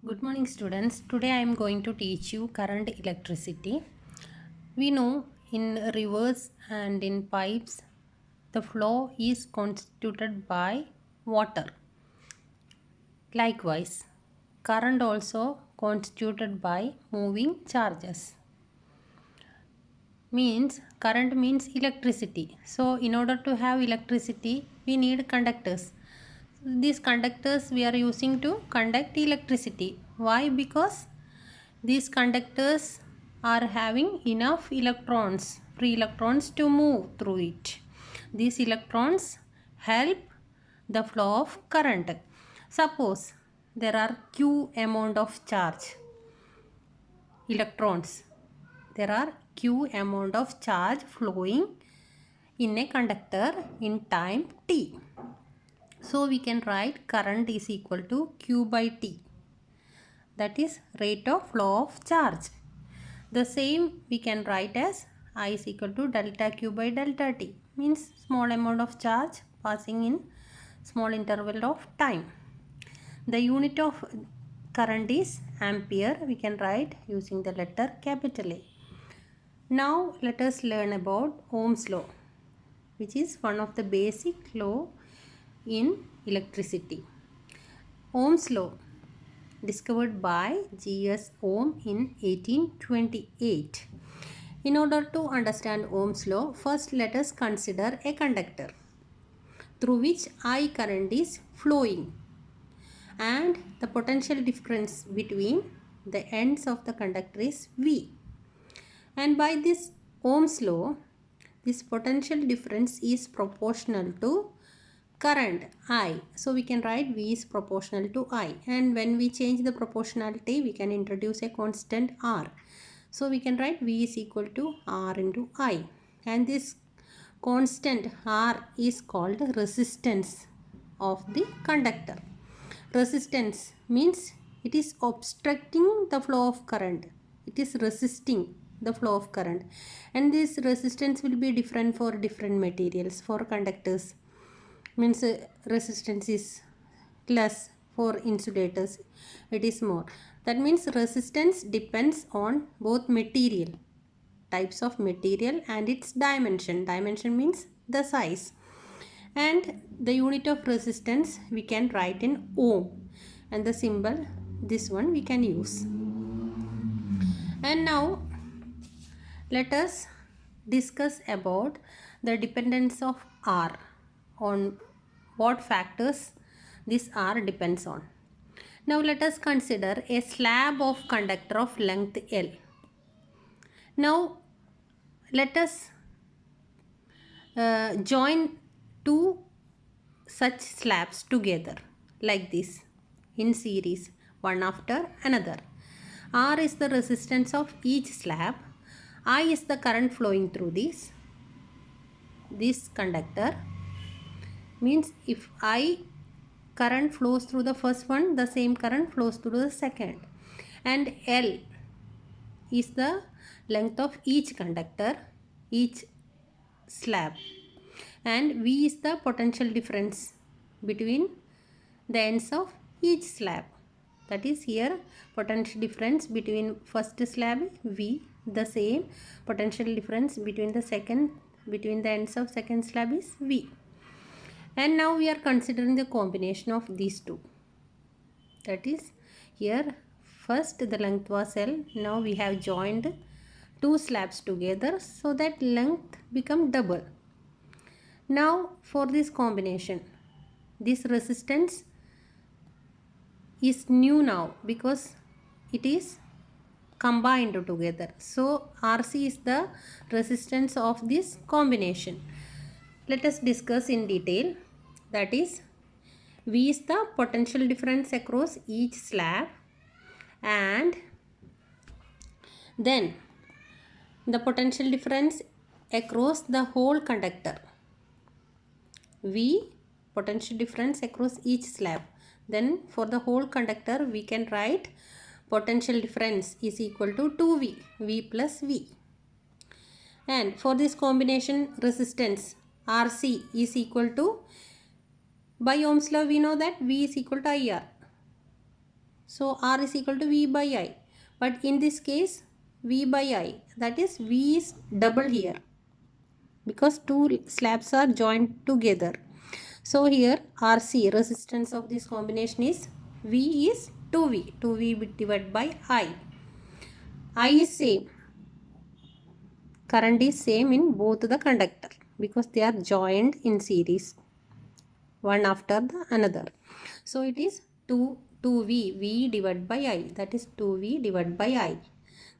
Good morning students. Today I am going to teach you current electricity. We know in rivers and in pipes the flow is constituted by water. Likewise, current also constituted by moving charges. Means current means electricity. So in order to have electricity we need conductors. These conductors we are using to conduct electricity. Why? Because these conductors are having enough electrons, free electrons to move through it. These electrons help the flow of current. Suppose there are q amount of charge electrons. There are q amount of charge flowing in a conductor in time t. So we can write current is equal to q by t. That is rate of flow of charge. The same we can write as I is equal to delta q by delta t, means small amount of charge passing in small interval of time. The unit of current is ampere. We can write using the letter capital A. Now let us learn about Ohm's law, which is one of the basic law in electricity. Ohm's law, discovered by G.S. Ohm in 1828. In order to understand Ohm's law, first let us consider a conductor through which I current is flowing, and the potential difference between the ends of the conductor is V. And by this Ohm's law, this potential difference is proportional to current I. So we can write V is proportional to I, and when we change the proportionality we can introduce a constant R. So we can write V is equal to R into I, and this constant R is called resistance of the conductor. Resistance means it is obstructing the flow of current. It is resisting the flow of current, and this resistance will be different for different materials. For conductors, means resistance is less. For insulators it is more. That means resistance depends on both material, types of material, and its dimension. Dimension means the size. And the unit of resistance we can write in ohm, and the symbol, this one we can use. And now let us discuss about the dependence of R, on what factors this R depends on. Now let us consider a slab of conductor of length L. Now let us join two such slabs together like this in series, one after another. R is the resistance of each slab. I is the current flowing through this conductor. Means if I current flows through the first one, the same current flows through the second. And L is the length of each conductor, each slab. And V is the potential difference between the ends of each slab. That is, here potential difference between first slab V, the same potential difference between the ends of second slab is V. And now we are considering the combination of these two. That is, here first the length was L. Now we have joined two slabs together so that length become double. Now for this combination, this resistance is new now because it is combined together. So RC is the resistance of this combination. Let us discuss in detail. That is, V is the potential difference across each slab, and then the potential difference across the whole conductor. V, potential difference across each slab. Then for the whole conductor we can write potential difference is equal to 2V, V plus V. And for this combination, resistance RC is equal to, by Ohm's law we know that V is equal to IR. So R is equal to V by I. But in this case, V by I, that is V is double here because two slabs are joined together. So here RC, resistance of this combination, is V is 2V. 2V divided by I. I is same. Current is same in both the conductor because they are joined in series, one after the another. So it is 2V, V divided by I, that is 2V divided by I.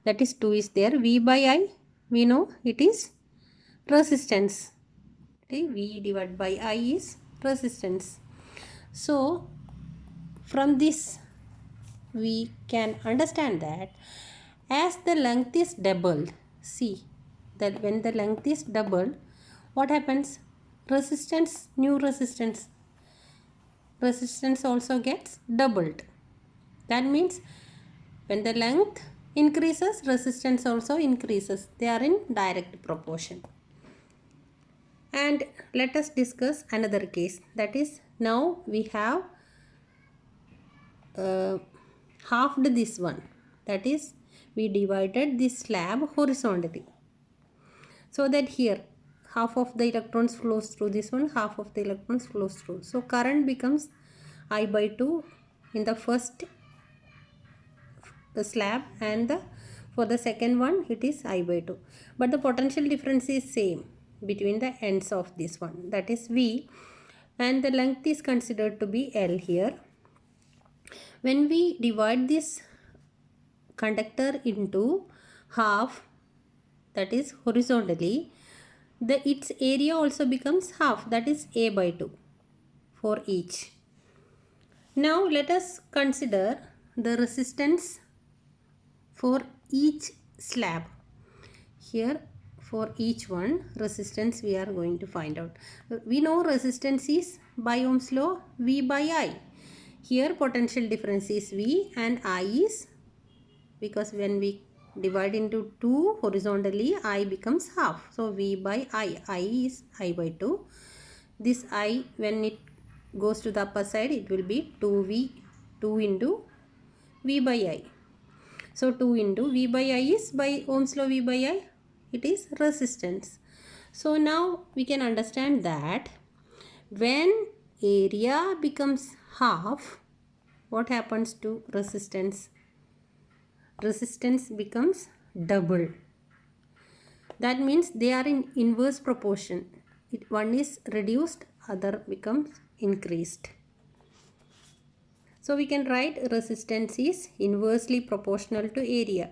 That is 2 is there. V by I, we know it is resistance. Okay, V divided by I is resistance. So from this we can understand that as the length is doubled, see that when the length is doubled, what happens? Resistance, new resistance also gets doubled. That means when the length increases, resistance also increases. They are in direct proportion. And let us discuss another case. That is, now we have halved this one. That is, we divided this slab horizontally, so that here half of the electrons flows through this one, half of the electrons flows through. So current becomes I by 2 in the first slab, and for the second one it is I by 2. But the potential difference is same between the ends of this one, that is V, and the length is considered to be L here. When we divide this conductor into half, that is horizontally, its area also becomes half, that is A by 2 for each. Now let us consider the resistance for each slab. Here for each one resistance we are going to find out. We know resistance is by Ohm's law V by I. Here potential difference is V and I is, because when we divide into 2 horizontally, I becomes half. So V by I is I by 2. This I, when it goes to the upper side, it will be 2V, 2 into V by I. So 2 into V by I is, by Ohm's law V by I, it is resistance. So now we can understand that when area becomes half, what happens to resistance? Resistance becomes double. That means they are in inverse proportion. One is reduced, other becomes increased. So we can write resistance is inversely proportional to area.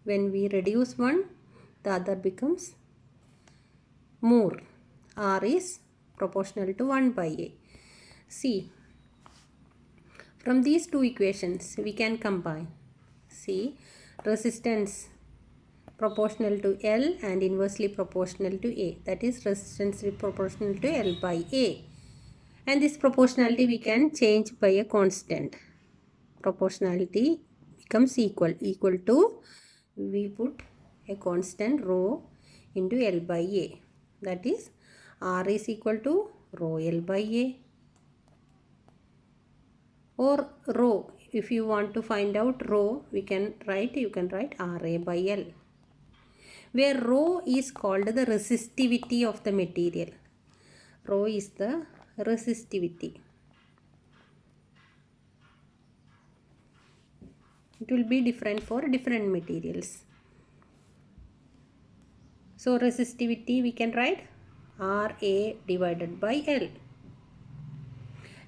When we reduce one, the other becomes more. R is proportional to 1 by A. See, from these two equations we can combine. See, resistance proportional to L and inversely proportional to A. That is resistance proportional to L by A. And this proportionality we can change by a constant. Proportionality becomes equal to, we put a constant rho into L by A. That is R is equal to rho L by A. Or rho, if you want to find out rho, you can write RA by L, where rho is called the resistivity of the material. Rho is the resistivity. It will be different for different materials. So resistivity we can write RA divided by L.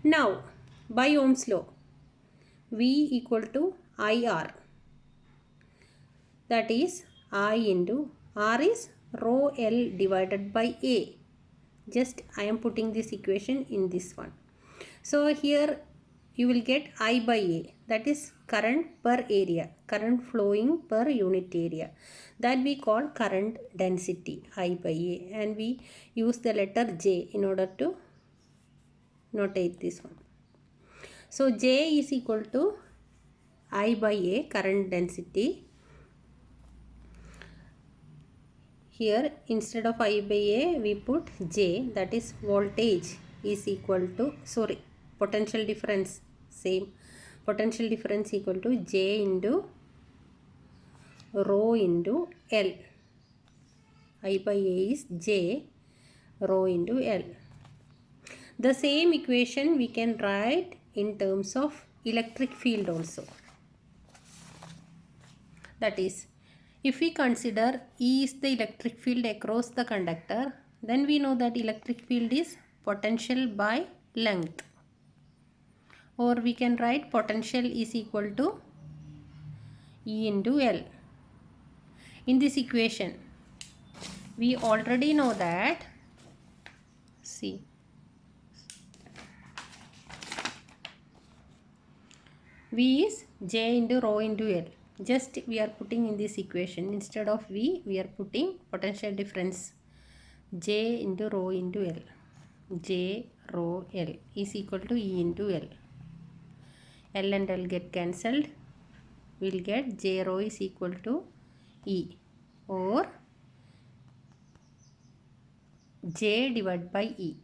Now by Ohm's law, V equal to IR. That is I into R is rho L divided by A. Just I am putting this equation in this one. So here you will get I by A, that is current per area, current flowing per unit area. That we call current density, I by A, and we use the letter J in order to notate this one. So J is equal to I by A, current density. Here instead of I by A we put J, that is voltage is equal to, potential difference same, Potential difference equal to J into rho into L. I by A is J rho into L. The same equation we can write in terms of electric field also. That is, if we consider E is the electric field across the conductor, then we know that electric field is potential by length. Or we can write potential is equal to E into L. In this equation, we already know that, see, V is J into rho into L. Just we are putting in this equation, instead of V, we are putting potential difference J into rho into L. J rho L is equal to E into L. L and L get cancelled. We'll get J rho is equal to E, or J divided by E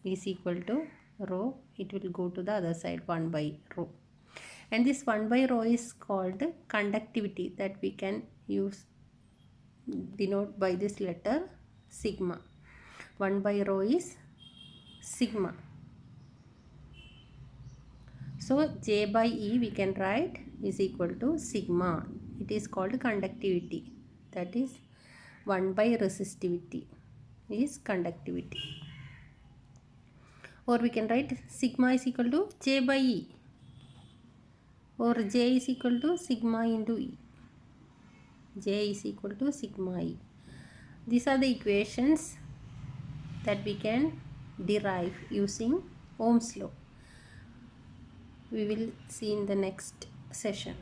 is equal to rho. It will go to the other side, 1 by rho. And this 1 by rho is called conductivity, that we can use, denote by this letter sigma. 1 by rho is sigma. So J by E we can write is equal to sigma. It is called conductivity. That is 1 by resistivity is conductivity. Or we can write sigma is equal to J by E, or J is equal to sigma into E. J is equal to sigma E. These are the equations that we can derive using Ohm's law. We will see in the next session.